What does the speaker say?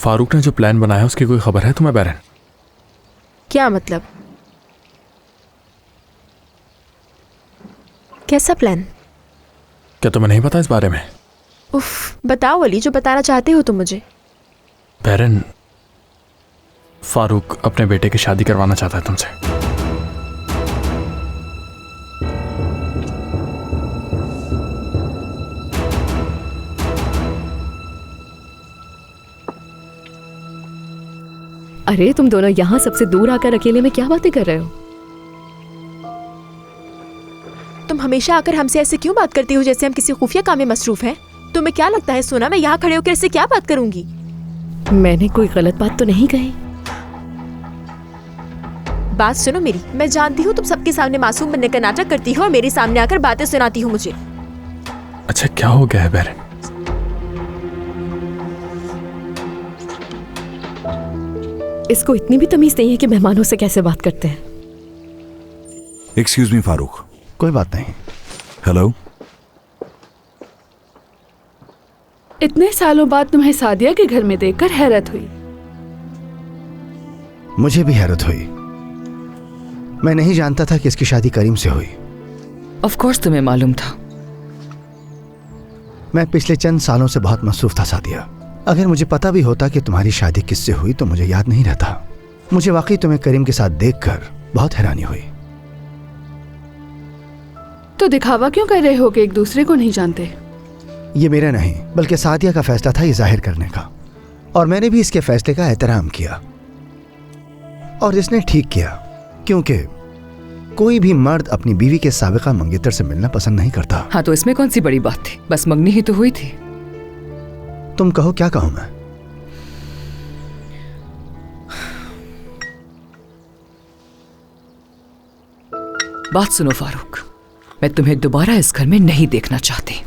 फारूक ने जो प्लान बनाया उसकी कोई खबर है तुम्हें बैरन? क्या मतलब? कैसा प्लान? क्या तुम्हें नहीं पता इस बारे में? उफ, बताओ अली, जो बताना चाहते हो तुम मुझे। बैरन, फारूक अपने बेटे की शादी करवाना चाहता है तुमसे। अरे तुम दोनों यहाँ सबसे दूर आकर अकेले में क्या बातें कर रहे हो? तुम हमेशा आकर हमसे ऐसे क्यों बात करती हो जैसे हम किसी खुफिया काम में मसरूफ हैं? तुम्हें क्या लगता है सोना, मैं यहाँ खड़े होकर इससे क्या बात करूंगी? मैंने कोई गलत बात तो नहीं कही। बात सुनो मेरी, मैं जानती हूँ तुम सबके सामने मासूम बनने का नाटक करती हो और मेरे सामने आकर बातें सुनाती हो मुझे। अच्छा क्या हो गया है बैरन? इसको इतनी भी तमीज नहीं है कि मेहमानों से कैसे बात करते हैं। Excuse me Farooq. कोई बात नहीं। हेलो। इतने सालों बाद तुम्हें सादिया के घर में देखकर हैरत हुई। मुझे भी हैरत हुई। मैं नहीं जानता था कि इसकी शादी करीम से हुई। ऑफ कोर्स तुम्हें मालूम था। मैं पिछले चंद सालों से बहुत मसरूफ था सादिया। अगर मुझे पता भी होता कि तुम्हारी शादी किससे हुई तो मुझे याद नहीं रहता। मुझे वाकई तुम्हें करीम के साथ देखकर बहुत हैरानी हुई। तो दिखावा क्यों कर रहे हो कि एक दूसरे को नहीं जानते? ये मेरा नहीं बल्कि सादिया का फैसला था ये जाहिर करने का, और मैंने भी इसके फैसले का एहतराम किया। और इसने ठीक किया, क्योंकि कोई भी मर्द अपनी बीवी के साबिका मंगेतर से मिलना पसंद नहीं करता। हाँ तो इसमें कौन सी बड़ी बात थी, बस मंगनी ही तो हुई थी। तुम कहो, क्या कहूं मैं? बात सुनो फारूक, मैं तुम्हें दोबारा इस घर में नहीं देखना चाहती।